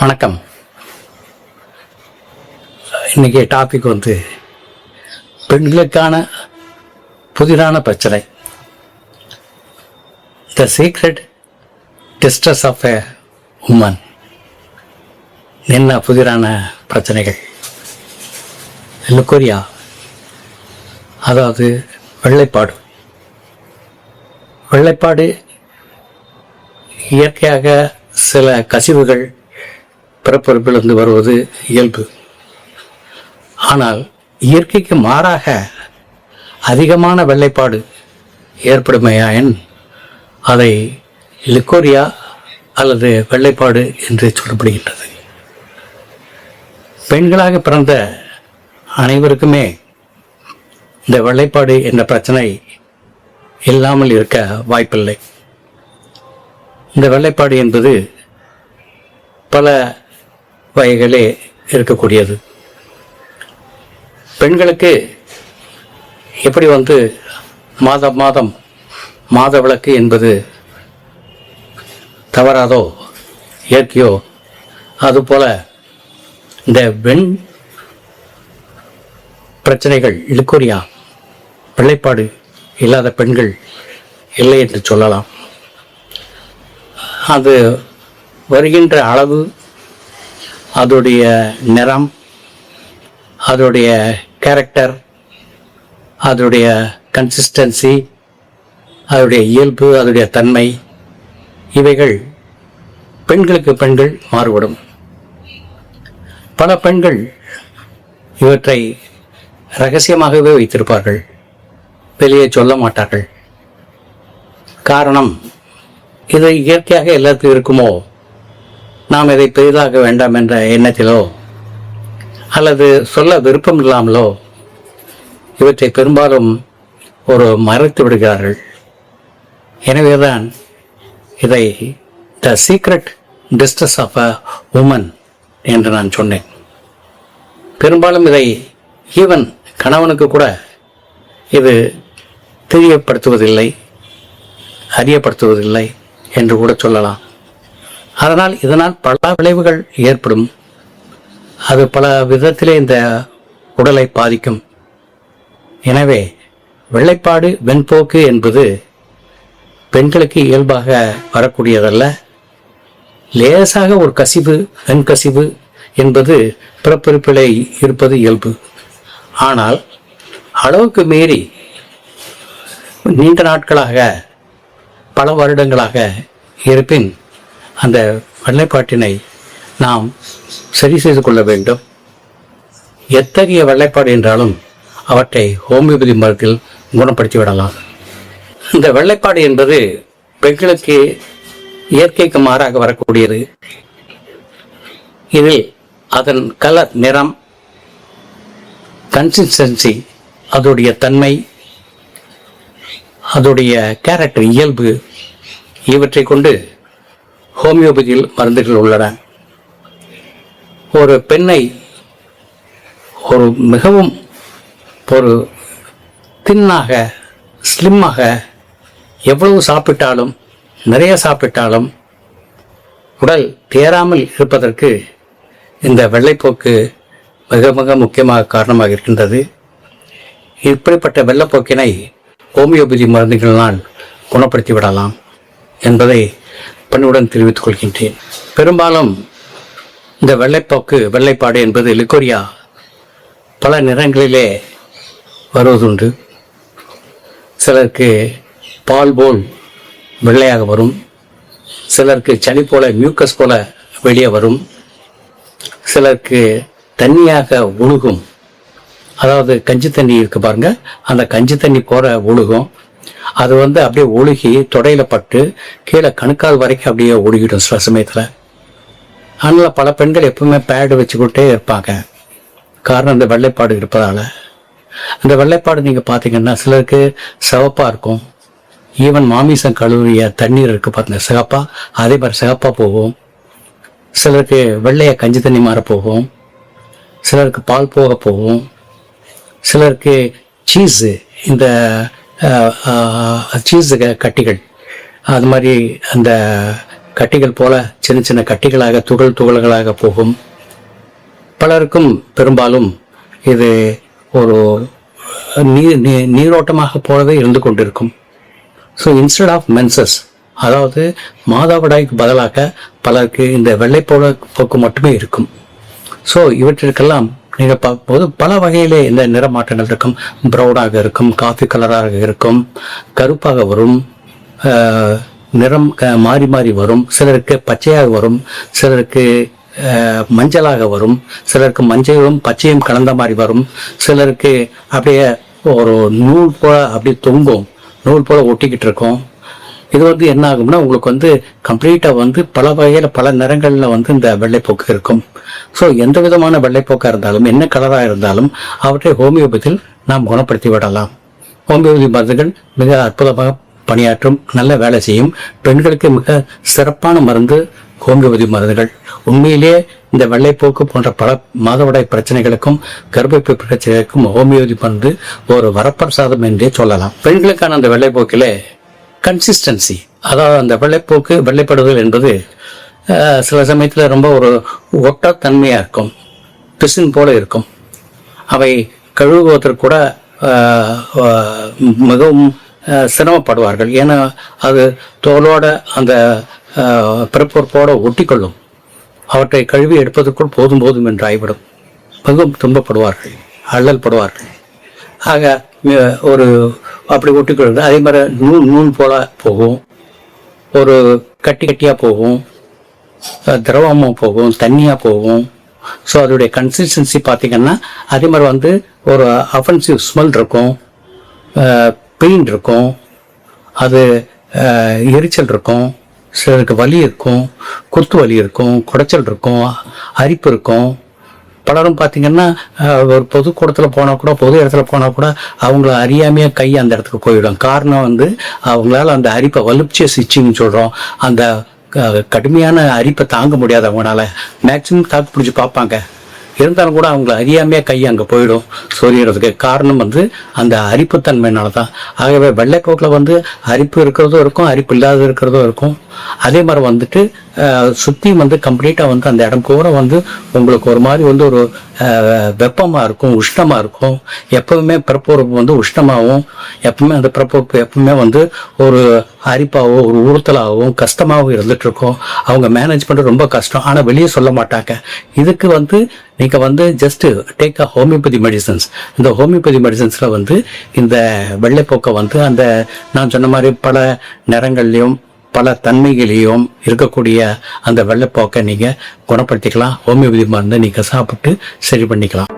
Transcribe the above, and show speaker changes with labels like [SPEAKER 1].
[SPEAKER 1] வணக்கம். இன்னைக்கு டாபிக் பெண்களுக்கான புதிரான பிரச்சனை, the secret distress of a woman. என்ன புதிரான பிரச்சனைகள்? லுக்கோரியா, அதாவது வெள்ளைப்பாடு. வெள்ளைப்பாடு இயற்கையாக சில கசிவுகள் பிறப்புறுப்பிலிருந்து வருவது இயல்பு. ஆனால் இயற்கைக்கு மாறாக அதிகமான வெள்ளைப்பாடு ஏற்படுமையாயின் அதை லுக்கோரியா அல்லது வெள்ளைப்பாடு என்று சொல்லப்படுகின்றது. பெண்களாக பிறந்த அனைவருக்குமே இந்த வெள்ளைப்பாடு என்ற பிரச்சனை இல்லாமல் இருக்க வாய்ப்பில்லை. இந்த வெள்ளைப்பாடு என்பது பல வகைகளே இருக்கக்கூடியது. பெண்களுக்கு எப்படி மாதம் மாத விளக்கு என்பது தவறாதோ இயற்கையோ, அதுபோல இந்த வெண் பிரச்சனைகள், லுக்கோரியா, வெள்ளைப்பாடு இல்லாத பெண்கள் இல்லை என்று சொல்லலாம். அது வருகின்ற அளவு, அதோடைய நிறம், அதோடைய கேரக்டர், அதோடைய கன்சிஸ்டன்சி, அதோடைய இயல்பு, அதோடைய தன்மை, இவைகள் பெண்களுக்கு பெண்கள் மாறுபடும். பல பெண்கள் இவற்றை ரகசியமாகவே வைத்திருப்பார்கள், வெளியே சொல்ல மாட்டார்கள். காரணம், இது இயற்கையாக எல்லாத்துக்கும் இருக்குமோ, நாம் இதை பெரிதாக வேண்டாம் என்ற எண்ணத்திலோ அல்லது சொல்ல விருப்பம் இல்லாமலோ இவற்றை பெரும்பாலும் மறைத்து விடுகிறார்கள். எனவேதான் இதை the secret distress of a woman என்று நான் சொன்னேன். பெரும்பாலும் இதை ஈவன் கணவனுக்கு கூட இது தெரியப்படுத்துவதில்லை, அறியப்படுத்துவதில்லை என்று கூட சொல்லலாம். இதனால் பல விளைவுகள் ஏற்படும். அது பல விதத்திலே இந்த உடலை பாதிக்கும். எனவே வெள்ளைப்பாடு, வெண்போக்கு என்பது பெண்களுக்கு இயல்பாக வரக்கூடியதல்ல. லேசாக ஒரு கசிவு, வெண்கசிவு என்பது பிறப்பிறப்பிலே இருப்பது இயல்பு. ஆனால் அளவுக்கு மீறி நீண்ட நாட்களாக, பல வருடங்களாக இருப்பின் அந்த வெள்ளைப்பாட்டினை நாம் சரி செய்து கொள்ள வேண்டும். எத்தகைய வெள்ளைப்பாடு என்றாலும் அவற்றை ஹோமியோபதி மருந்தில் குணப்படுத்தி விடலாம். இந்த வெள்ளைப்பாடு என்பது பெண்களுக்கு இயற்கைக்கு மாறாக வரக்கூடியது. இதில் அதன் கலர், நிறம், கன்சிஸ்டன்சி, அதோடைய தன்மை, அதோடைய கேரக்டர், இயல்பு, இவற்றை கொண்டு ஹோமியோபதியில் மருந்துகள் உள்ளன. ஒரு பெண்ணை மிகவும் தின்னாக, ஸ்லிம்மாக, எவ்வளவு சாப்பிட்டாலும், நிறைய சாப்பிட்டாலும் உடல் தேராமல் இருப்பதற்கு இந்த வெள்ளைப்போக்கு மிக மிக முக்கியமாக காரணமாக இருக்கின்றது. இப்படிப்பட்ட வெள்ளைப்போக்கினை ஹோமியோபதி மருந்துகளினால் குணப்படுத்தி விடலாம் என்பதை பணிவுடன் தெரிவித்துக் கொள்கின்றேன். பெரும்பாலும் இந்த வெள்ளைப்பாடு என்பது லுக்கோரியா பல நிறங்களிலே வருவதுண்டு. சிலருக்கு பால் போல் வெள்ளையாக வரும், சிலருக்கு சளி போல, மியூக்கஸ் போல வெளியே வரும், சிலருக்கு தண்ணியாக ஒழுகும். அதாவது கஞ்சி தண்ணி இருக்கு பாருங்க, அந்த கஞ்சி தண்ணி போற ஒழுகும். அது அப்படியே ஒழுகி தொடையில பட்டு கீழே கணுக்கால் வரைக்கும் அப்படியே ஒழுகிடும் சில சமயத்துல. அதனால பல பெண்கள் எப்பவுமே பேடு வச்சுக்கிட்டே இருப்பாங்க. காரணம் இந்த வெள்ளைப்பாடு இருப்பதால. அந்த வெள்ளைப்பாடு நீங்க பாத்தீங்கன்னா சிலருக்கு சிவப்பா இருக்கும். ஈவன் மாமிசம் கழுவிய தண்ணீர் இருக்கு பாருங்க, சிகப்பா, அதே மாதிரி சிகப்பா போகும். சிலருக்கு வெள்ளைய கஞ்சி தண்ணி மாற போகும், சிலருக்கு பால் போக போகும், சிலருக்கு சீஸு, இந்த சீஸு கட்டிகள், அது மாதிரி அந்த கட்டிகள் போல சின்ன சின்ன கட்டிகளாக துகள்களாக போகும். பலருக்கும் பெரும்பாலும் இது ஒரு நீரோட்டமாக போலவே இருந்து கொண்டிருக்கும். ஸோ இன்ஸ்டெட் ஆஃப் மென்சஸ், அதாவது மாதவிடாய்க்கு பதிலாக பலருக்கு இந்த வெள்ளைப்போக்கு மட்டுமே இருக்கும். ஸோ இவற்றிற்கெல்லாம் நீங்கள் பார்க்கும்போது பல வகையிலே இந்த நிற மாற்றங்கள் இருக்கும். ப்ரௌனாக இருக்கும், காஃபி கலராக இருக்கும், கருப்பாக வரும், நிறம் மாறி மாறி வரும், சிலருக்கு பச்சையாக வரும், சிலருக்கு மஞ்சளாக வரும், சிலருக்கு மஞ்சளும் பச்சையும் கலந்த மாதிரி வரும், சிலருக்கு அப்படியே ஒரு நூல் போல அப்படி தொங்கும், நூல் போல ஒட்டிக்கிட்டு இருக்கும். இது என்ன ஆகும்னா உங்களுக்கு கம்ப்ளீட்டாக பல வகையில் பல நிறங்களில் இந்த வெள்ளைப்போக்கு இருக்கும். ஸோ எந்த விதமான வெள்ளைப்போக்காக இருந்தாலும் என்ன கலராக இருந்தாலும் அவற்றை ஹோமியோபதியில் நாம் குணப்படுத்தி விடலாம். ஹோமியோபதி மருந்துகள் மிக அற்புதமாக பணியாற்றும், நல்ல வேலை செய்யும். பெண்களுக்கு மிக சிறப்பான மருந்து ஹோமியோபதி மருந்துகள். உண்மையிலே இந்த வெள்ளைப்போக்கு போன்ற பல மாதவிடாய் பிரச்சனைகளுக்கும் கர்ப்பப்பை பிரச்சனைகளுக்கும் ஹோமியோபதி மருந்து ஒரு வரப்பிரசாதம் என்றே சொல்லலாம். பெண்களுக்கான அந்த வெள்ளைப்போக்கிலே கன்சிஸ்டன்சி, அதாவது அந்த வெள்ளைப்படுதல் என்பது சில சமயத்தில் ரொம்ப ஒரு ஒட்டத்தன்மையாக இருக்கும், பிசின் போல இருக்கும். அவை கழுவுவதற்கு கூட மிகவும் சிரமப்படுவார்கள். ஏன்னா அது தோலோட அந்த பிறப்பொறுப்போடு ஒட்டிக்கொள்ளும். அவற்றை கழுவி எடுப்பதற்குள் போதும் என்று ஆகிவிடும். மிகவும் துன்பப்படுவார்கள், அல்லல் படுவார்கள். ஆக ஒரு அப்படி ஒட்டிக்கொள்வது. அதே மாதிரி நூல் போல போகும், ஒரு கட்டியாக போகும், திரவமாக போகும், தண்ணியாக போகும். ஸோ அதோடைய கன்சிஸ்டன்சி பார்த்தீங்கன்னா அதே மாதிரி ஒரு அஃபென்சிவ் ஸ்மெல் இருக்கும், பெயின் இருக்கும், அது எரிச்சல் இருக்கும், சிலருக்கு வலி இருக்கும், குத்து வலி இருக்கும், குடைச்சல் இருக்கும், அரிப்பு இருக்கும். பலரும் பார்த்தீங்கன்னா ஒரு பொது கூடத்தில் போனால் கூட, பொது இடத்துல போனால் கூட அவங்கள அறியாமையாக கை அந்த இடத்துக்கு போயிடும். காரணம் அவங்களால அந்த அரிப்பை வலுப்சியஸ் இச்சிங்னு சொல்கிறோம், அந்த கடுமையான அரிப்பை தாங்க முடியாது. அவங்களால மேக்சிமம் தாக்கு பிடிச்சி பார்ப்பாங்க, இருந்தாலும் கூட அவங்கள அறியாமையாக கை அங்கே போயிடும் சொரியறதுக்கு. காரணம் அந்த அரிப்புத்தன்மையினால தான். ஆகவே வெள்ளைப்போக்கில் அரிப்பு இருக்கிறதும் இருக்கும், அரிப்பு இல்லாத இருக்கிறதும் இருக்கும். அதே மாதிரி சுற்றி கம்ப்ளீட்டாக அந்த இடம் கூட உங்களுக்கு ஒரு மாதிரி ஒரு வெப்பமாக இருக்கும், உஷ்ணமாக இருக்கும். எப்பவுமே பிறப்புறுப்பு உஷ்ணமாகவும், எப்பவுமே அந்த பிறப்புறுப்பு எப்பவுமே ஒரு அரிப்பாகவும் ஒரு உறுத்தலாகவும் கஷ்டமாகவும் இருந்துட்டு இருக்கும். அவங்க மேனேஜ் பண்ணுறது ரொம்ப கஷ்டம், ஆனால் வெளியே சொல்ல மாட்டாங்க. இதுக்கு நீங்கள் just take a homeopathy medicines. இந்த ஹோமியோபதி மெடிசன்ஸில் இந்த வெள்ளைப்போக்கை அந்த நான் சொன்ன மாதிரி பல நிறங்கள்லையும் பல தன்மைகளையும் இருக்கக்கூடிய அந்த வெள்ளைப்போக்கை நீங்கள் குணப்படுத்திக்கலாம். ஹோமியோபதி மருந்தை நீங்கள் சாப்பிட்டு சரி பண்ணிக்கலாம்.